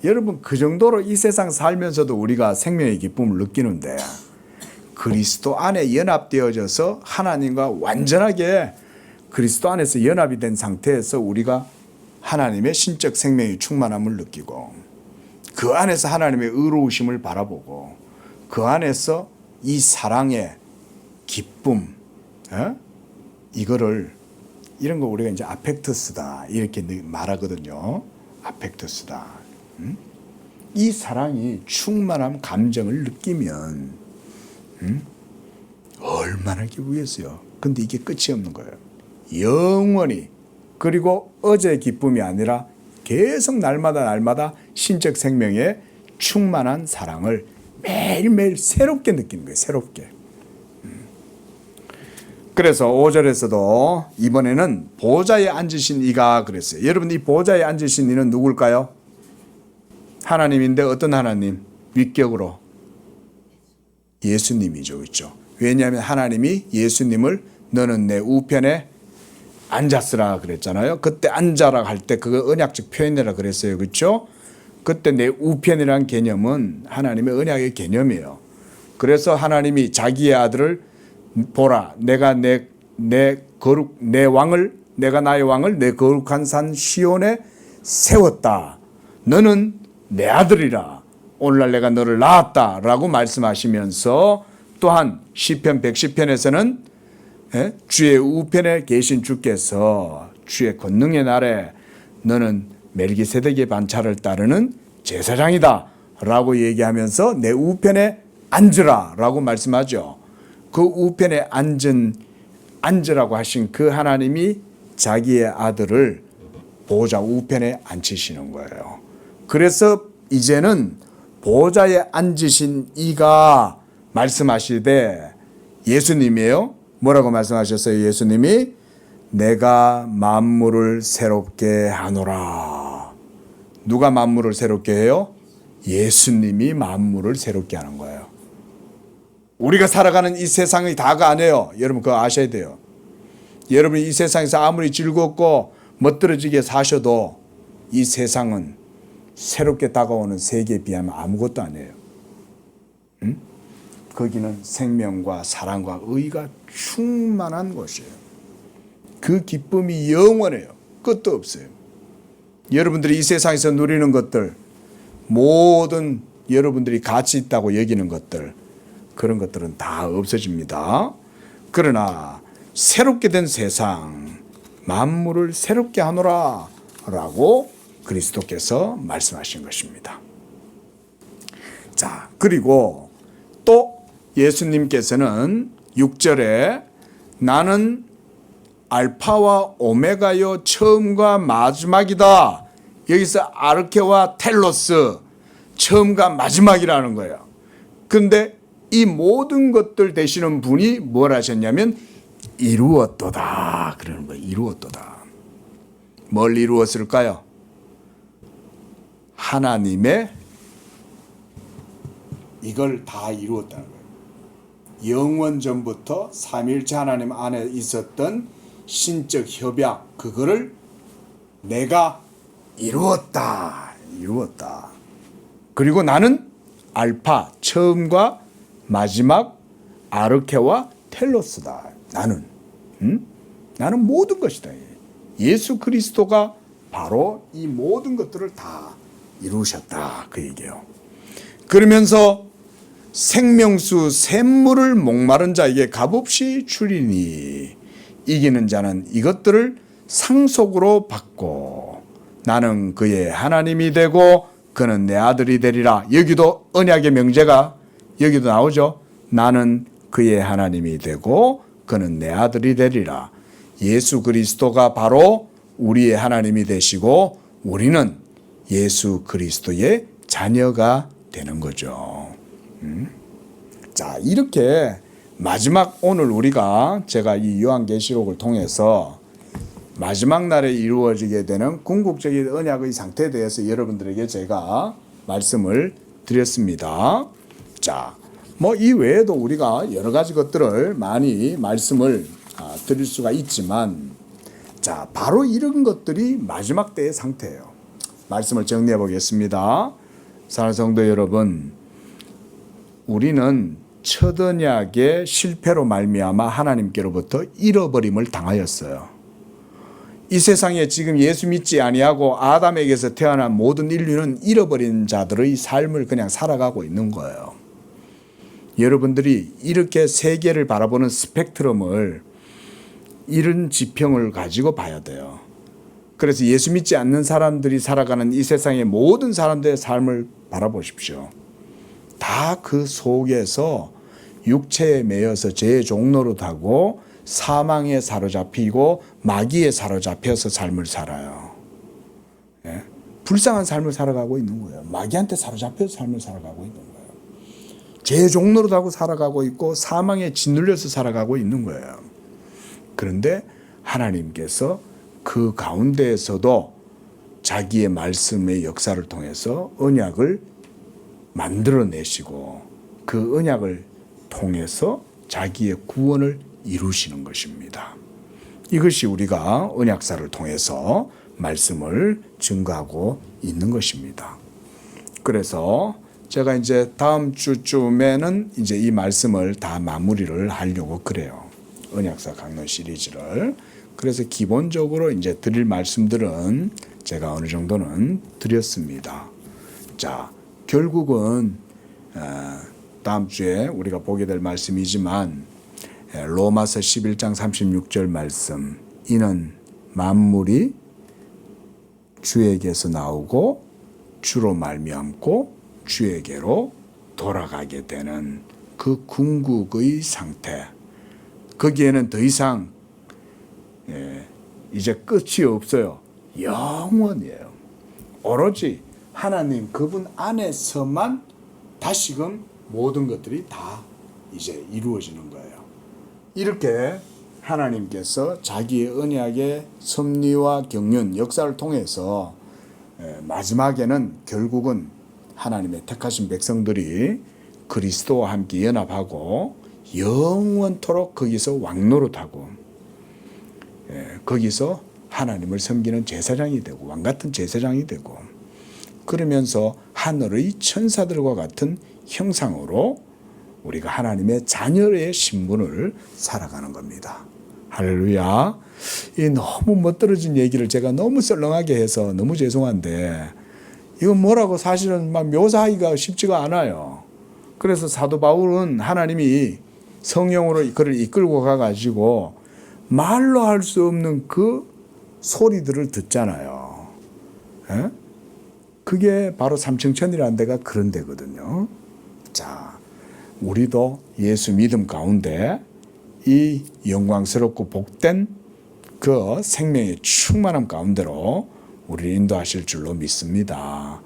여러분, 그 정도로 이 세상 살면서도 우리가 생명의 기쁨을 느끼는데 그리스도 안에 연합되어져서 하나님과 완전하게 그리스도 안에서 연합이 된 상태에서 우리가 하나님의 신적 생명의 충만함을 느끼고 그 안에서 하나님의 의로우심을 바라보고 그 안에서 이 사랑의 기쁨, 이거를 이런 거 우리가 이제 아펙투스다 이렇게 말하거든요. 아펙투스다. 이 사랑이 충만한 감정을 느끼면 얼마나 기쁘겠어요. 근데 이게 끝이 없는 거예요. 영원히. 그리고 어제의 기쁨이 아니라 계속 날마다 신적 생명의 충만한 사랑을 매일매일 새롭게 느끼는 거예요. 새롭게. 그래서 5절에서도 이번에는 보좌에 앉으신 이가 그랬어요. 여러분, 이 보좌에 앉으신 이는 누굴까요? 하나님인데 어떤 하나님? 윗격으로 예수님이죠. 그렇죠? 왜냐하면 하나님이 예수님을 너는 내 우편에 앉았으라 그랬잖아요. 그때 앉아라 할 때 그거 언약적 표현이라 그랬어요. 그렇죠? 그때 내 우편이라는 개념은 하나님의 언약의 개념이에요. 그래서 하나님이 자기의 아들을 보라, 내가 내 왕을, 내가 나의 왕을 내 거룩한 산 시온에 세웠다. 너는 내 아들이라. 오늘날 내가 너를 낳았다. 라고 말씀하시면서 또한 시편 110편에서는 주의 우편에 계신 주께서 주의 권능의 날에 너는 멜기세덱의 반차를 따르는 제사장이다. 라고 얘기하면서 내 우편에 앉으라. 라고 말씀하죠. 그 우편에 앉으라고 하신 그 하나님이 자기의 아들을 보좌 우편에 앉히시는 거예요. 그래서 이제는 보좌에 앉으신 이가 말씀하시되 예수님이에요. 뭐라고 말씀하셨어요? 예수님이 내가 만물을 새롭게 하노라. 누가 만물을 새롭게 해요? 예수님이 만물을 새롭게 하는 거예요. 우리가 살아가는 이 세상이 다가 아니에요. 여러분 그거 아셔야 돼요. 여러분이 이 세상에서 아무리 즐겁고 멋들어지게 사셔도 이 세상은 새롭게 다가오는 세계에 비하면 아무것도 아니에요. 응? 거기는 생명과 사랑과 의가 충만한 곳이에요. 그 기쁨이 영원해요. 끝도 없어요. 여러분들이 이 세상에서 누리는 것들, 모든 여러분들이 가치 있다고 여기는 것들, 그런 것들은 다 없어집니다. 그러나 새롭게 된 세상, 만물을 새롭게 하노라 라고 그리스도께서 말씀하신 것입니다. 자, 그리고 또 예수님께서는 6절에 나는 알파와 오메가요 처음과 마지막이다. 여기서 아르케와 텔로스 처음과 마지막이라는 거예요. 그런데 이 모든 것들 되시는 분이 뭘 하셨냐면 이루었도다 그러는 거예요. 이루었도다. 뭘 이루었을까요? 하나님의 이걸 다 이루었다는 거예요. 영원 전부터 삼위일체 하나님 안에 있었던 신적 협약 그거를 내가 이루었다. 이루었다. 그리고 나는 알파 처음과 마지막 아르케와 텔로스다. 나는 나는 모든 것이다. 예수 그리스도가 바로 이 모든 것들을 다 이루셨다. 그 얘기예요. 그러면서 생명수 샘물을 목마른 자에게 값없이 주리니 이기는 자는 이것들을 상속으로 받고 나는 그의 하나님이 되고 그는 내 아들이 되리라. 여기도 언약의 명제가 여기도 나오죠. 나는 그의 하나님이 되고 그는 내 아들이 되리라. 예수 그리스도가 바로 우리의 하나님이 되시고 우리는 예수 그리스도의 자녀가 되는 거죠. 자, 이렇게 마지막 오늘 제가 이 요한계시록을 통해서 마지막 날에 이루어지게 되는 궁극적인 언약의 상태에 대해서 여러분들에게 제가 말씀을 드렸습니다. 자, 뭐 이 외에도 우리가 여러 가지 것들을 많이 말씀을 드릴 수가 있지만, 자, 바로 이런 것들이 마지막 때의 상태예요. 말씀을 정리해 보겠습니다. 사랑하는 성도 여러분, 우리는 첫 언약의 실패로 말미암아 하나님께로부터 잃어버림을 당하였어요. 이 세상에 지금 예수 믿지 아니하고 아담에게서 태어난 모든 인류는 잃어버린 자들의 삶을 그냥 살아가고 있는 거예요. 여러분들이 이렇게 세계를 바라보는 스펙트럼을, 이런 지평을 가지고 봐야 돼요. 그래서 예수 믿지 않는 사람들이 살아가는 이 세상의 모든 사람들의 삶을 바라보십시오. 다 그 속에서 육체에 매여서 죄의 종로로 타고 사망에 사로잡히고 마귀에 사로잡혀서 삶을 살아요. 예? 불쌍한 삶을 살아가고 있는 거예요. 마귀한테 사로잡혀서 삶을 살아가고 있는 거예요. 죄의 종로로 타고 살아가고 있고 사망에 짓눌려서 살아가고 있는 거예요. 그런데 하나님께서 그 가운데에서도 자기의 말씀의 역사를 통해서 언약을 만들어내시고 그 언약을 통해서 자기의 구원을 이루시는 것입니다. 이것이 우리가 언약사를 통해서 말씀을 증거하고 있는 것입니다. 그래서 제가 이제 다음 주쯤에는 이제 이 말씀을 다 마무리를 하려고 그래요. 언약사 강론 시리즈를. 그래서 기본적으로 이제 드릴 말씀들은 제가 어느 정도는 드렸습니다. 자, 결국은 다음 주에 우리가 보게 될 말씀이지만 로마서 11장 36절 말씀, 이는 만물이 주에게서 나오고 주로 말미암고 주에게로 돌아가게 되는 그 궁극의 상태, 거기에는 더 이상 이제 끝이 없어요. 영원이에요. 오로지 하나님 그분 안에서만 다시금 모든 것들이 다 이제 이루어지는 거예요. 이렇게 하나님께서 자기의 언약의 섭리와 경륜, 역사를 통해서 마지막에는 결국은 하나님의 택하신 백성들이 그리스도와 함께 연합하고 영원토록 거기서 왕노릇하고 거기서 하나님을 섬기는 제사장이 되고 왕같은 제사장이 되고, 그러면서 하늘의 천사들과 같은 형상으로 우리가 하나님의 자녀의 신분을 살아가는 겁니다. 할렐루야. 이 너무 멋들어진 얘기를 제가 너무 썰렁하게 해서 너무 죄송한데, 이건 뭐라고 사실은 막 묘사하기가 쉽지가 않아요. 그래서 사도 바울은 하나님이 성령으로 그를 이끌고 가가지고 말로 할 수 없는 그 소리들을 듣잖아요. 에? 그게 바로 삼층천이라는 데가 그런 데거든요. 자, 우리도 예수 믿음 가운데 이 영광스럽고 복된 그 생명의 충만함 가운데로 우리를 인도하실 줄로 믿습니다.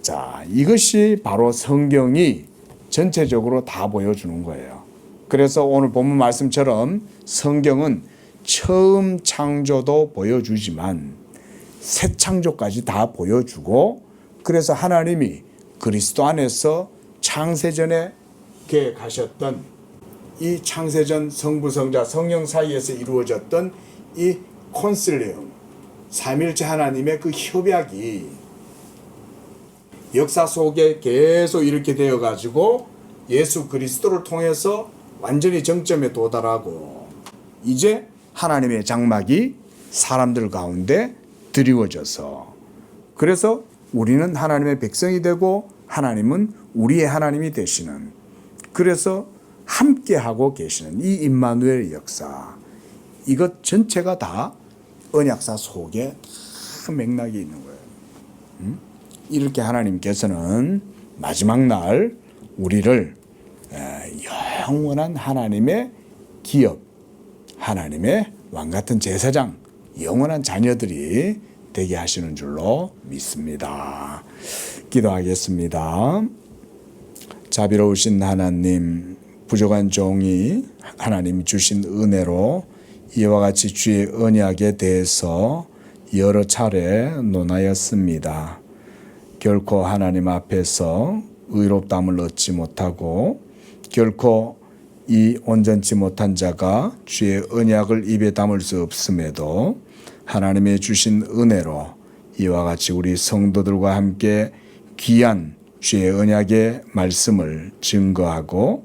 자, 이것이 바로 성경이 전체적으로 다 보여주는 거예요. 그래서 오늘 본문 말씀처럼 성경은 처음 창조도 보여주지만 새 창조까지 다 보여주고, 그래서 하나님이 그리스도 안에서 창세전에 계획하셨던 이 창세전 성부, 성자, 성령 사이에서 이루어졌던 이 콘실리움, 삼일체 하나님의 그 협약이 역사 속에 계속 이렇게 되어가지고 예수 그리스도를 통해서 완전히 정점에 도달하고, 이제 하나님의 장막이 사람들 가운데 드리워져서, 그래서 우리는 하나님의 백성이 되고 하나님은 우리의 하나님이 되시는, 그래서 함께하고 계시는 이 임마누엘 역사, 이것 전체가 다 언약사 속에 다 맥락이 있는 거예요. 이렇게 하나님께서는 마지막 날 우리를 영원한 하나님의 기업, 하나님의 왕같은 제사장, 영원한 자녀들이 되게 하시는 줄로 믿습니다. 기도하겠습니다. 자비로우신 하나님, 부족한 종이 하나님 주신 은혜로 이와 같이 주의 언약에 대해서 여러 차례 논하였습니다. 결코 하나님 앞에서 의롭다함을 얻지 못하고 결코 이 온전치 못한 자가 주의 언약을 입에 담을 수 없음에도 하나님의 주신 은혜로 이와 같이 우리 성도들과 함께 귀한 주의 언약의 말씀을 증거하고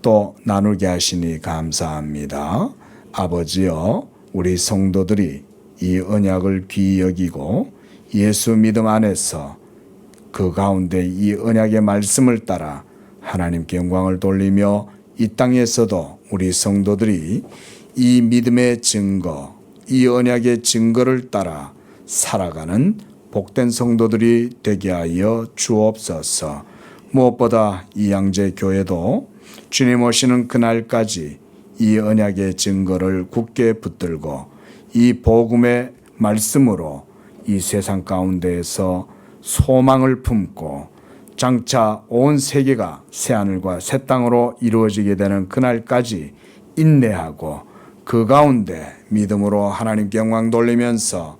또 나누게 하시니 감사합니다. 아버지여, 우리 성도들이 이 언약을 귀히 여기고 예수 믿음 안에서 그 가운데 이 언약의 말씀을 따라 하나님께 영광을 돌리며 이 땅에서도 우리 성도들이 이 믿음의 증거, 이 언약의 증거를 따라 살아가는 복된 성도들이 되게 하여 주옵소서. 무엇보다 이 양재 교회도 주님 오시는 그날까지 이 언약의 증거를 굳게 붙들고 이 복음의 말씀으로 이 세상 가운데에서 소망을 품고 장차 온 세계가 새하늘과 새 땅으로 이루어지게 되는 그날까지 인내하고 그 가운데 믿음으로 하나님께 영광 돌리면서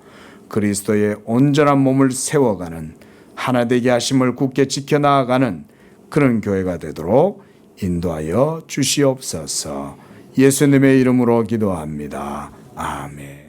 그리스도의 온전한 몸을 세워가는 하나 되게 하심을 굳게 지켜나가는 그런 교회가 되도록 인도하여 주시옵소서. 예수님의 이름으로 기도합니다. 아멘.